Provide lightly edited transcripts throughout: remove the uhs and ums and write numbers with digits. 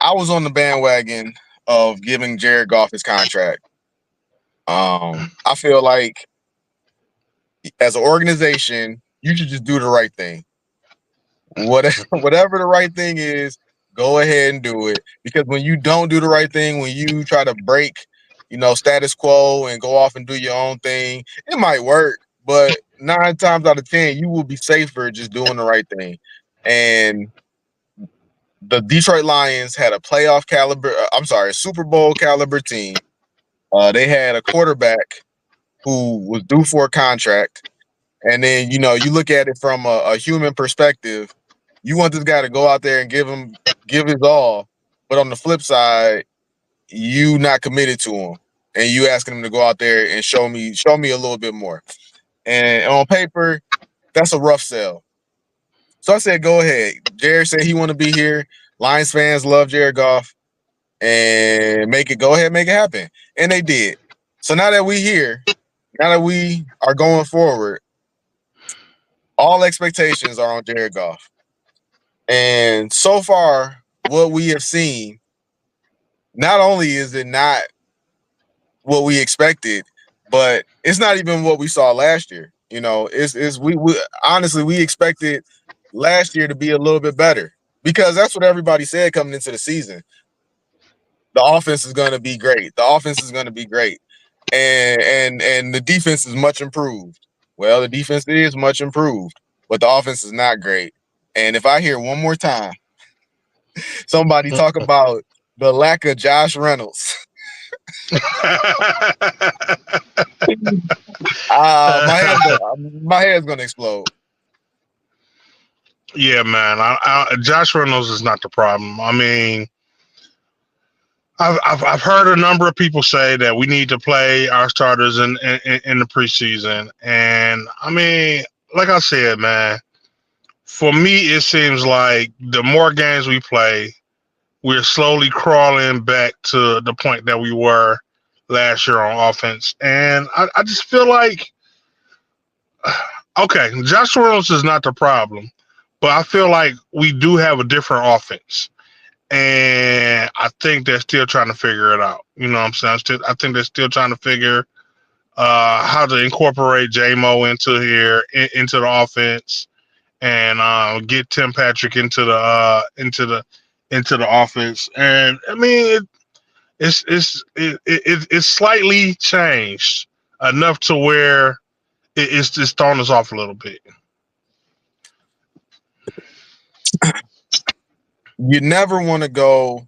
I was on the bandwagon of giving Jared Goff his contract. I feel like as an organization, you should just do the right thing. Whatever the right thing is, go ahead and do it. Because when you don't do the right thing, when you try to break, status quo and go off and do your own thing, it might work, but 9 times out of 10, you will be safer just doing the right thing. And the Detroit Lions had a playoff caliber, I'm sorry, a Super Bowl caliber team. They had a quarterback who was due for a contract. And then, you look at it from a human perspective. You want this guy to go out there and give his all, but on the flip side, you not committed to him, and you asking him to go out there and show me a little bit more. And on paper, that's a rough sell. So I said, go ahead. Jared said he want to be here. Lions fans love Jared Goff, and go ahead, make it happen. And they did. So now that we here, now that we are going forward, all expectations are on Jared Goff. And so far, what we have seen, not only is it not what we expected, but it's not even what we saw last year. We honestly we expected last year to be a little bit better because that's what everybody said coming into the season. The offense is going to be great. The offense is going to be great, and the defense is much improved. Well, the defense is much improved, but the offense is not great. And if I hear one more time somebody talk about the lack of Josh Reynolds, my head's gonna explode. Yeah, man. Josh Reynolds is not the problem. I mean, I've heard a number of people say that we need to play our starters in the preseason, and I mean, like I said, man, for me, it seems like the more games we play, we're slowly crawling back to the point that we were last year on offense, and I just feel like okay, Josh Reynolds is not the problem, but I feel like we do have a different offense. And I think they're still trying to figure it out. You know what I'm saying? I think they're still trying to figure how to incorporate JMO into the offense and get Tim Patrick into the offense. And I mean, it's slightly changed enough to where it's just thrown us off a little bit. You never want to go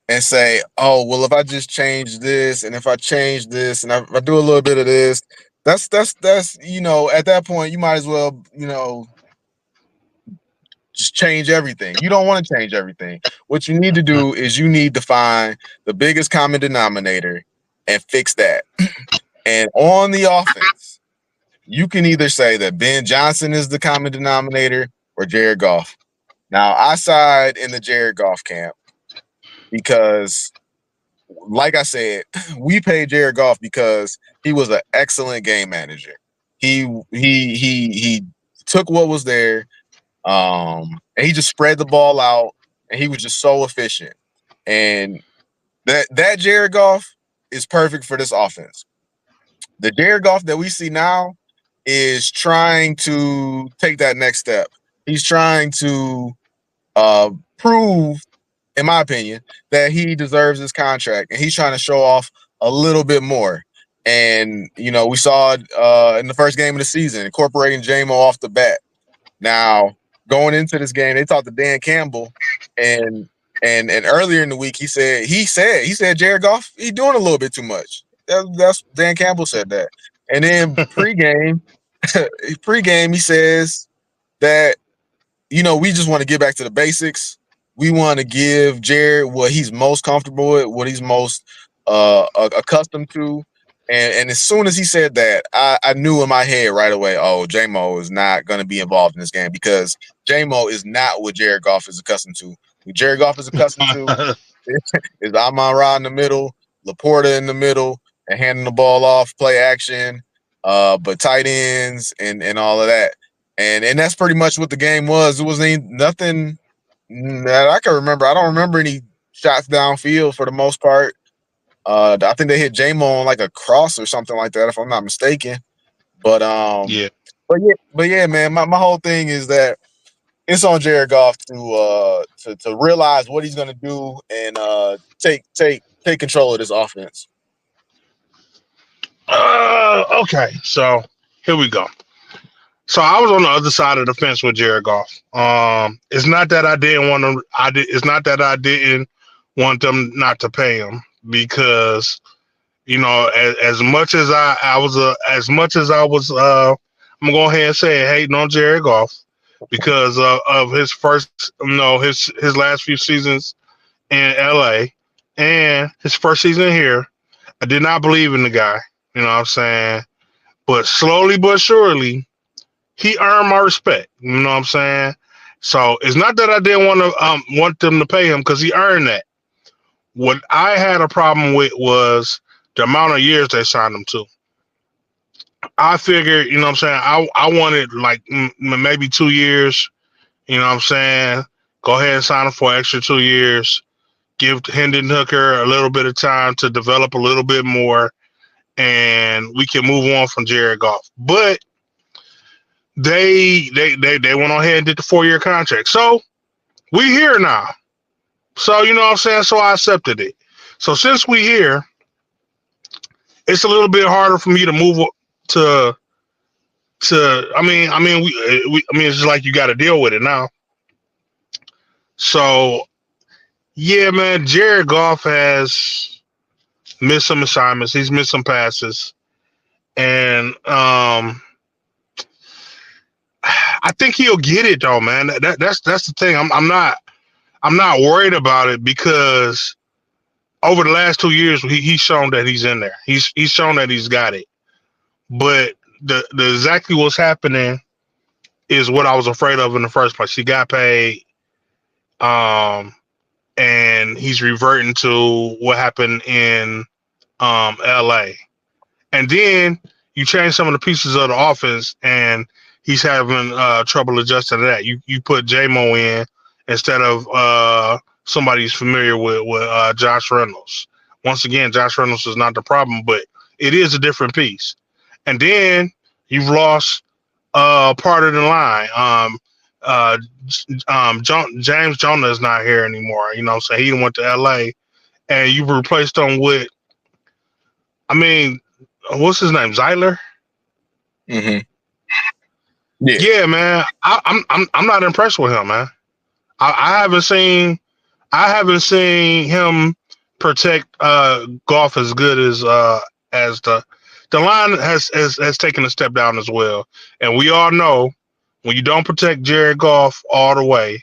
and say, "Oh, well, if I just change this, and if I change this, and if I do a little bit of this, that's at that point, you might as well, just change everything. You don't want to change everything. What you need to do is you need to find the biggest common denominator and fix that. And on the offense, you can either say that Ben Johnson is the common denominator or Jared Goff. Now, I side in the Jared Goff camp because, like I said, we paid Jared Goff because he was an excellent game manager. He took what was there, and he just spread the ball out, and he was just so efficient. And that Jared Goff is perfect for this offense. The Jared Goff that we see now is trying to take that next step. He's trying to prove, in my opinion, that he deserves his contract, and he's trying to show off a little bit more. And we saw it in the first game of the season, incorporating JMO off the bat. Now, going into this game, they talked to Dan Campbell, and earlier in the week he said Jared Goff, he's doing a little bit too much. That's Dan Campbell said that. And then pregame he says that we just want to get back to the basics. We want to give Jared what he's most comfortable with, what he's most accustomed to. And as soon as he said that, I knew in my head right away, oh, J-Mo is not going to be involved in this game because J-Mo is not what Jared Goff is accustomed to. What Jared Goff is accustomed to is Amon-Ra in the middle, Laporta in the middle, and handing the ball off, play action, but tight ends and all of that. And that's pretty much what the game was. It wasn't nothing that I can remember. I don't remember any shots downfield for the most part. I think they hit J-Mo on like a cross or something like that, if I'm not mistaken. But Yeah. yeah, man. My whole thing is that it's on Jared Goff to realize what he's gonna do and take control of this offense. Okay. So here we go. So I was on the other side of the fence with Jared Goff. It's not that I didn't want to. I did. It's not that I didn't want them not to pay him because as much as I was as much as I was I'm gonna go ahead and say it, hating on Jared Goff because of his first his last few seasons in LA and his first season here. I did not believe in the guy. You know what I'm saying? But slowly but surely, he earned my respect. You know what I'm saying? So it's not that I didn't want them to pay him because he earned that. What I had a problem with was the amount of years they signed him to. I figured, you know what I'm saying, I wanted like maybe 2 years, you know what I'm saying? Go ahead and sign him for an extra 2 years. Give Hendon Hooker a little bit of time to develop a little bit more, and we can move on from Jared Goff. But they went on ahead and did the 4 year contract. So we here now. So you know what I'm saying? So I accepted it. So since we here, it's a little bit harder for me to move to I mean it's just like you got to deal with it now. So yeah, man, Jared Goff has missed some assignments. He's missed some passes, and I think he'll get it though, man. That's the thing. I'm not worried about it because over the last 2 years he's shown that he's in there. He's shown that he's got it. But the exactly what's happening is what I was afraid of in the first place. He got paid, um, and he's reverting to what happened in LA. And then you change some of the pieces of the offense, and he's having trouble adjusting to that. You put J-Mo in instead of somebody who's familiar with Josh Reynolds. Once again, Josh Reynolds is not the problem, but it is a different piece. And then you've lost part of the line. Uh, James Jonah is not here anymore. You know, so he went to LA, and you replaced him with, I mean, what's his name, Zeitler? Mm-hmm. Yeah, Yeah, man. I'm not impressed with him, man. I haven't seen him protect Goff as good as the line has taken a step down as well. And we all know when you don't protect Jared Goff all the way,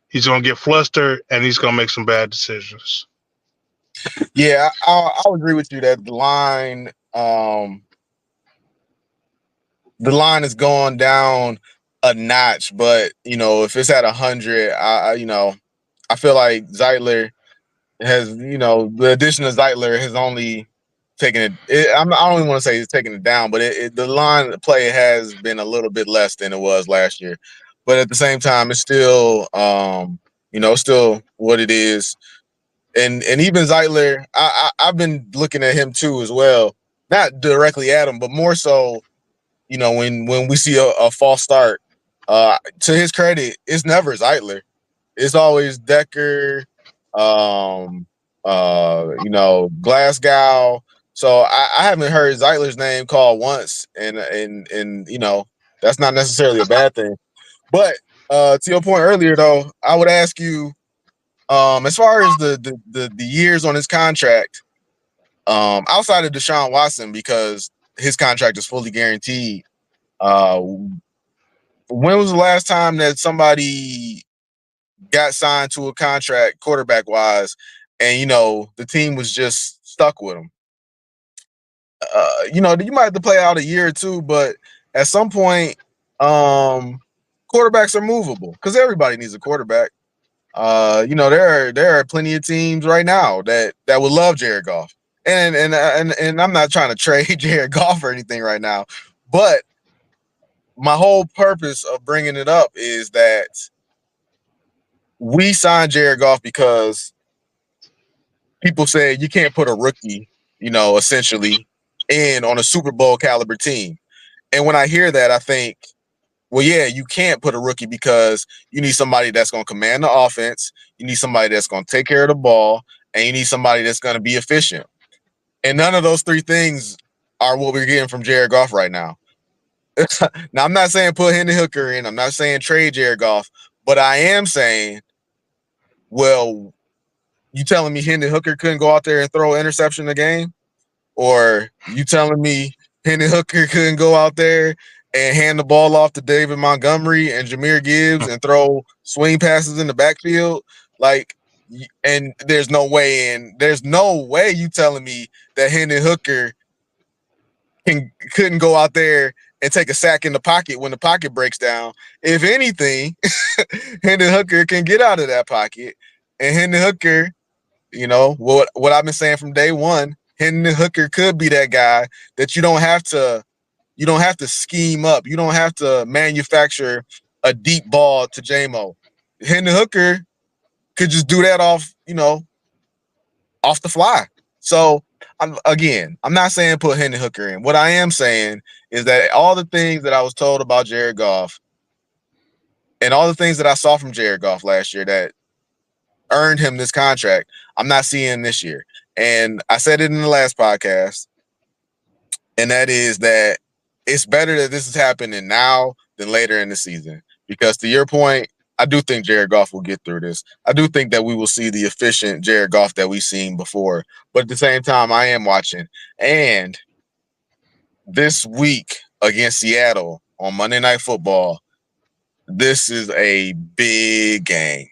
he's gonna get flustered and he's gonna make some bad decisions. yeah. I'll agree with you that the line is going down a notch. But if it's at 100, I feel like Zeitler has, the addition of Zeitler has only taken I don't even want to say it's taking it down, but the line play has been a little bit less than it was last year. But at the same time, it's still, still what it is. And even Zeitler, I've been looking at him too as well, not directly at him, but more so, when we see a false start. To his credit, it's never Zeitler. It's always Decker, um, Glasgow. So I haven't heard Zeitler's name called once, and that's not necessarily a bad thing. But to your point earlier, though, I would ask you, as far as the years on his contract, outside of Deshaun Watson, because his contract is fully guaranteed. When was the last time that somebody got signed to a contract quarterback wise, and the team was just stuck with him? You might have to play out a year or two, but at some point, quarterbacks are movable because everybody needs a quarterback. There are plenty of teams right now that would love Jared Goff, and I'm not trying to trade Jared Goff or anything right now, but my whole purpose of bringing it up is that we signed Jared Goff because people say you can't put a rookie, essentially in on a Super Bowl caliber team. And when I hear that, I think, well, yeah, you can't put a rookie because you need somebody that's going to command the offense, you need somebody that's going to take care of the ball, and you need somebody that's going to be efficient. And none of those three things are what we're getting from Jared Goff right now. Now, I'm not saying put Hendon Hooker in. I'm not saying trade Jared Goff, but I am saying, well, you telling me Hendon Hooker couldn't go out there and throw an interception in the game? Or you telling me Hendon Hooker couldn't go out there and hand the ball off to David Montgomery and Jahmyr Gibbs and throw swing passes in the backfield? Like, and there's no way you telling me that Hendon Hooker couldn't go out there and take a sack in the pocket when the pocket breaks down. If anything, Hendon Hooker can get out of that pocket, and Hendon Hooker, what I've been saying from day one, Hendon Hooker could be that guy that you don't have to scheme up. You don't have to manufacture a deep ball to JMO. Hendon Hooker could just do that off the fly. So I'm not saying put Hendon Hooker in. What I am saying is that all the things that I was told about Jared Goff and all the things that I saw from Jared Goff last year that earned him this contract, I'm not seeing this year. And I said it in the last podcast, and that is that it's better that this is happening now than later in the season. Because to your point, I do think Jared Goff will get through this. I do think that we will see the efficient Jared Goff that we've seen before. But at the same time, I am watching. And this week against Seattle on Monday Night Football, this is a big game.